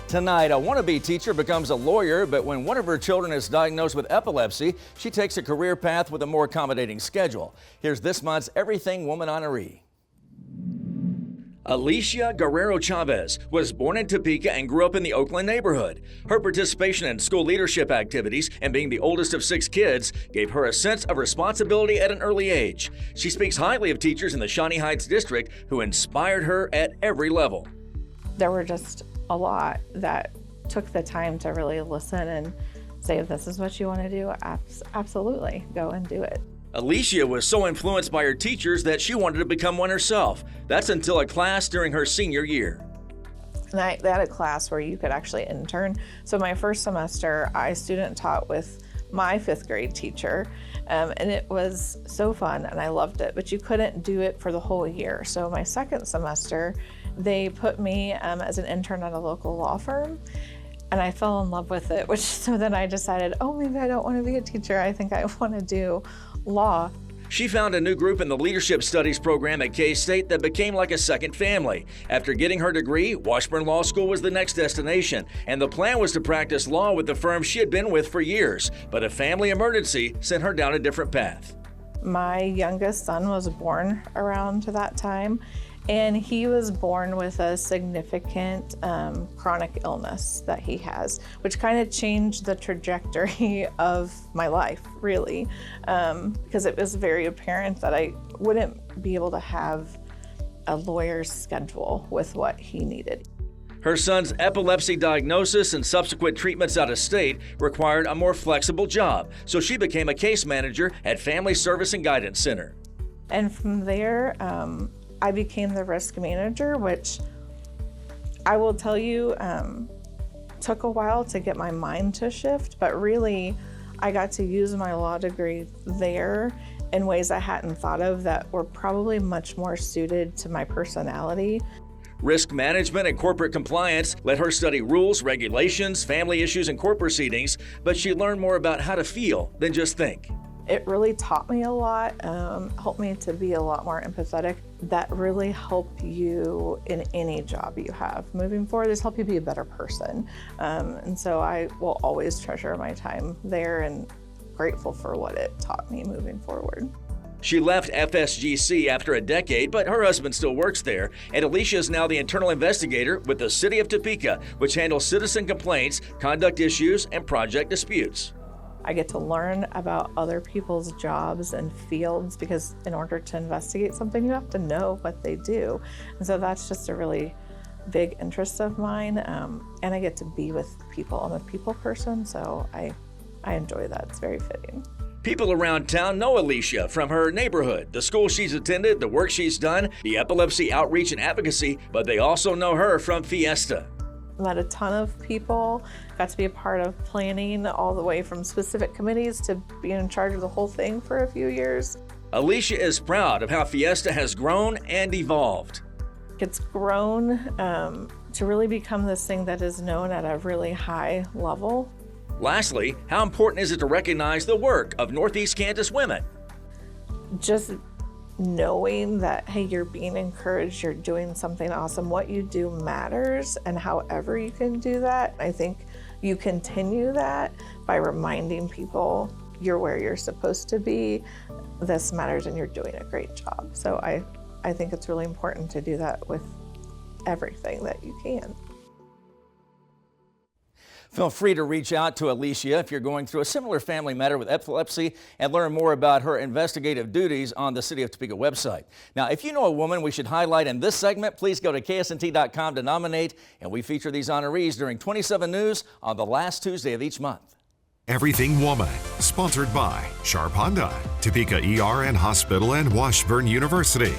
Tonight, a wannabe teacher becomes a lawyer, but when one of her children is diagnosed with epilepsy, she takes a career path with a more accommodating schedule. Here's this month's Everything Woman honoree. Alicia Guerrero Chavez was born in Topeka and grew up in the Oakland neighborhood. Her participation in school leadership activities and being the oldest of 6 kids gave her a sense of responsibility at an early age. She speaks highly of teachers in the Shawnee Heights district who inspired her at every level. There were just a lot that took the time to really listen and say, if this is what you want to do, absolutely, go and do it. Alicia was so influenced by her teachers that she wanted to become one herself. That's until a class during her senior year. And they had a class where you could actually intern. So my first semester, I student taught with my 5th grade teacher, and it was so fun and I loved it, but you couldn't do it for the whole year. So my second semester, they put me as an intern at a local law firm, and I fell in love with it, so then I decided, oh, maybe I don't want to be a teacher. I think I want to do law. She found a new group in the Leadership Studies program at K-State that became like a second family. After getting her degree, Washburn Law School was the next destination, and the plan was to practice law with the firm she had been with for years. But a family emergency sent her down a different path. My youngest son was born around that time, and he was born with a significant chronic illness that he has, which kind of changed the trajectory of my life, really, because it was very apparent that I wouldn't be able to have a lawyer's schedule with what he needed. Her son's epilepsy diagnosis and subsequent treatments out of state required a more flexible job, so she became a case manager at Family Service and Guidance Center. And from there, I became the risk manager, which I will tell you took a while to get my mind to shift, but really I got to use my law degree there in ways I hadn't thought of that were probably much more suited to my personality. Risk management and corporate compliance let her study rules, regulations, family issues, and court proceedings, but she learned more about how to feel than just think. It really taught me a lot, helped me to be a lot more empathetic. That really help you in any job you have. Moving forward, this help you be a better person. And so I will always treasure my time there and grateful for what it taught me moving forward. She left FSGC after a decade, but her husband still works there, and Alicia is now the internal investigator with the City of Topeka, which handles citizen complaints, conduct issues, and project disputes. I get to learn about other people's jobs and fields, because in order to investigate something, you have to know what they do. And so that's just a really big interest of mine. And I get to be with people. I'm a people person, so I enjoy that. It's very fitting. People around town know Alicia from her neighborhood, the school she's attended, the work she's done, the epilepsy outreach and advocacy, but they also know her from Fiesta. Met a ton of people, got to be a part of planning all the way from specific committees to being in charge of the whole thing for a few years. Alicia is proud of how Fiesta has grown and evolved. It's grown to really become this thing that is known at a really high level. Lastly, how important is it to recognize the work of Northeast Kansas women? Just knowing that, hey, you're being encouraged, you're doing something awesome, what you do matters, and however you can do that, I think you continue that by reminding people you're where you're supposed to be, this matters, and you're doing a great job. So I think it's really important to do that with everything that you can. Feel free to reach out to Alicia if you're going through a similar family matter with epilepsy and learn more about her investigative duties on the City of Topeka website. Now, if you know a woman we should highlight in this segment, please go to KSNT.com to nominate, and we feature these honorees during 27 News on the last Tuesday of each month. Everything Woman, sponsored by Sharp Hyundai, Topeka ER and Hospital, and Washburn University.